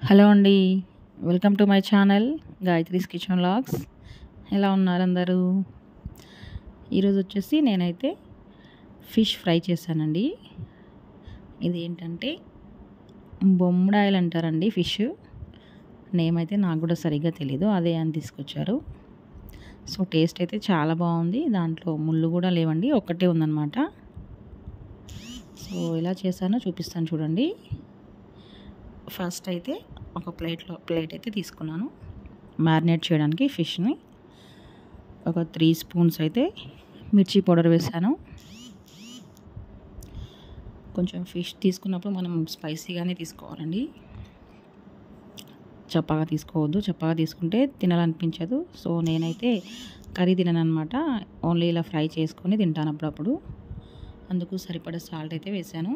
Hello అండి. Welcome to my channel Gayatri's kitchen vlogs. ఎలా ఉన్నారు అందరూ? ఈరోజు వచ్చేసి నేనైతే ఫిష్ ఫ్రై చేశానండి. ఇది ఏంటంటే బొమ్మిడాయలు అంటారండి ఫిష్. నేమ్ అయితే నాకు కూడా సరిగ్గా తెలీదు, అదే అని తీసుకొచ్చారు. సో టేస్ట్ అయితే చాలా బాగుంది. దాంట్లో ముళ్ళు కూడా లేవండి, ఒక్కటే ఉందన్నమాట. సో ఎలా చేశానో చూపిస్తాను చూడండి. ఫస్ట్ అయితే ఒక ప్లేట్ అయితే తీసుకున్నాను మ్యారినేట్ చేయడానికి ఫిష్ని. ఒక 3 స్పూన్స్ అయితే మిర్చి పౌడర్ వేసాను. కొంచెం ఫిష్ తీసుకున్నప్పుడు మనం స్పైసీగానే తీసుకోవాలండి, చప్పగా తీసుకోవద్దు. చప్పగా తీసుకుంటే తినాలనిపించదు. సో నేనైతే కర్రీ తినను అనమాట, ఓన్లీ ఇలా ఫ్రై చేసుకొని తింటాను అప్పుడప్పుడు. అందుకు సరిపడా సాల్ట్ అయితే వేసాను.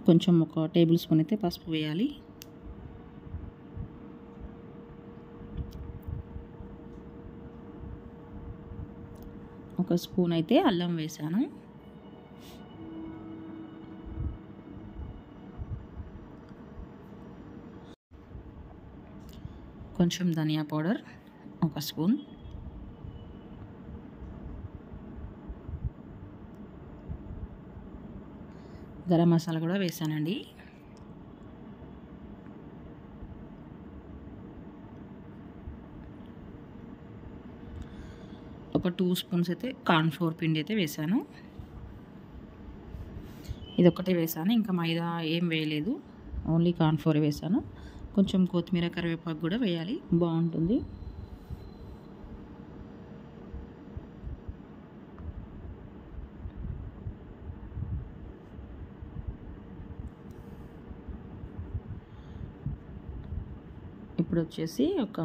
కొంచెం ఒక టేబుల్ స్పూన్ అయితే పసుపు వేయాలి. ఒక స్పూన్ అయితే అల్లం వేసాను. కొంచెం ధనియా పౌడర్ ఒక స్పూన్. గరం మసాలా కూడా వేసానండి. ఒక 2 స్పూన్స్ అయితే కార్న్ఫ్లోర్ పిండి అయితే వేసాను. ఇది ఒక్కటే వేసాను, ఇంకా మైదా ఏం వేయలేదు, ఓన్లీ కార్న్ఫ్లోర్ వేసాను. కొంచెం కొత్తిమీర కరివేపాకు కూడా వేయాలి, బాగుంటుంది. ఇప్పుడు వచ్చేసి ఒక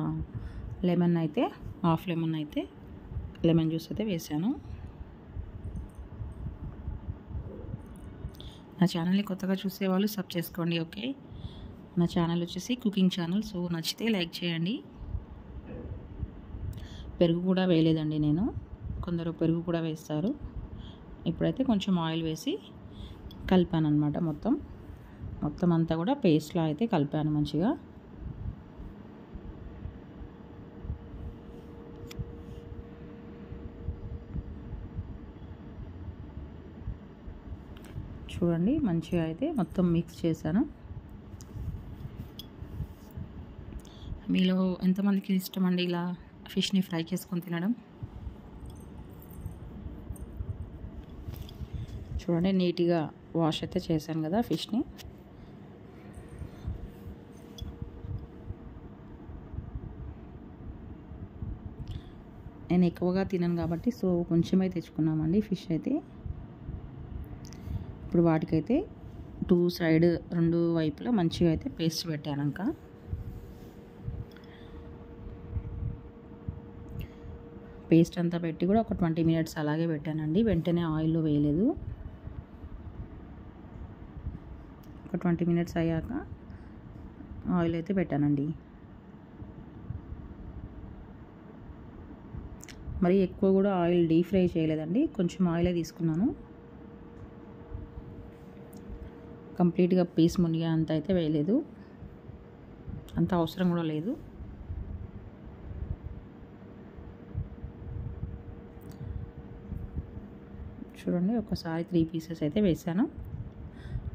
లెమన్ అయితే హాఫ్ లెమన్ అయితే లెమన్ జ్యూస్ అయితే వేసాను. నా ఛానల్ని కొత్తగా చూసేవాళ్ళు సబ్ చేసుకోండి, ఓకే? నా ఛానల్ వచ్చేసి కుకింగ్ ఛానల్. సో నచ్చితే లైక్ చేయండి. పెరుగు కూడా వేయలేదండి నేను, కొందరు పెరుగు కూడా వేస్తారు. ఇప్పుడైతే కొంచెం ఆయిల్ వేసి కలిపాను అనమాట. మొత్తం అంతా కూడా పేస్ట్లా అయితే కలిపాను మంచిగా. చూడండి, మంచిగా అయితే మొత్తం మిక్స్ చేశాను. మీలో ఎంతమందికి ఇష్టం అండి ఇలా ఫిష్ని ఫ్రై చేసుకొని తినడం? చూడండి, నీట్గా వాష్ అయితే చేశాను కదా ఫిష్ని. నేను ఎక్కువగా తినను కాబట్టి సో కొంచెమే తెచ్చుకున్నామండి ఫిష్ అయితే. ఇప్పుడు వాటికైతే రెండు వైపులా మంచిగా అయితే పేస్ట్ పెట్టాక పేస్ట్ అంతా పెట్టి కూడా ఒక 20 మినిట్స్ అలాగే పెట్టానండి. వెంటనే ఆయిల్లో వేయలేదు. ఒక 20 మినిట్స్ అయ్యాక ఆయిల్ అయితే పెట్టానండి. మరి ఎక్కువ కూడా ఆయిల్ డీప్ ఫ్రై చేయలేదండి, కొంచెం ఆయిలే తీసుకున్నాను. కంప్లీట్గా పీస్ మునిగా అంత అయితే వేయలేదు, అంత అవసరం కూడా లేదు. చూడండి, ఒకసారి 3 పీసెస్ అయితే వేసాను.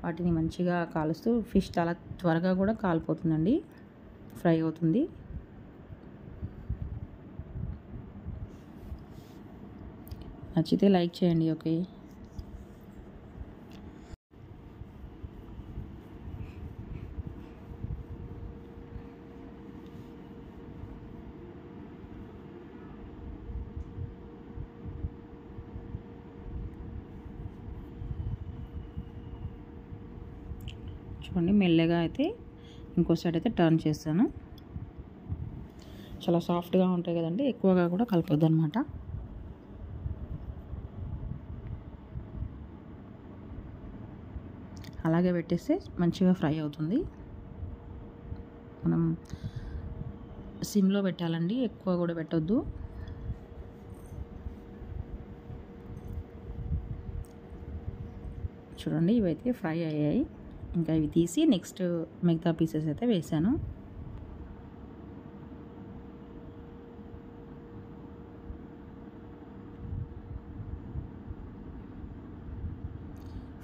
వాటిని మంచిగా కాలుస్తూ, ఫిష్ చాలా త్వరగా కూడా కాలిపోతుందండి, ఫ్రై అవుతుంది. నచ్చితే లైక్ చేయండి, ఓకే? చూడండి, మెల్లగా అయితే ఇంకో సైడ్ అయితే టర్న్ చేస్తాను. చాలా సాఫ్ట్గా ఉంటాయి కదండి, ఎక్కువగా కూడా కలపొద్దు అనమాట. అలాగే పెట్టేస్తే మంచిగా ఫ్రై అవుతుంది. మనం సిమ్లో పెట్టాలండి, ఎక్కువ కూడా పెట్టొద్దు. చూడండి ఇవైతే ఫ్రై అయ్యాయి. ఇంకా ఇవి తీసి నెక్స్ట్ మిగతా పీసెస్ అయితే వేసాను.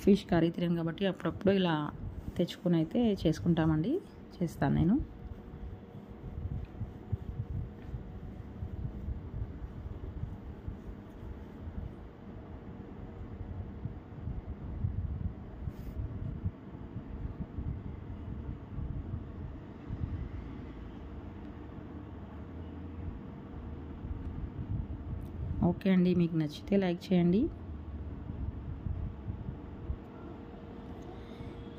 ఫిష్ కర్రీ తినాం కాబట్టి అప్పుడప్పుడు ఇలా తెచ్చుకొని అయితే చేసుకుంటామండి, చేస్తాను నేను. ఓకే అండి, మీకు నచ్చితే లైక్ చేయండి.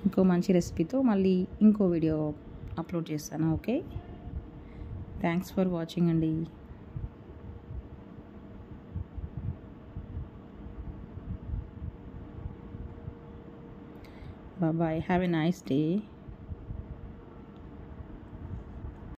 ఇంకో మంచి రెసిపీతో మళ్ళీ ఇంకో వీడియో అప్లోడ్ చేస్తాను. ఓకే, థ్యాంక్స్ ఫర్ వాచింగ్ అండి. Bye, have a nice day.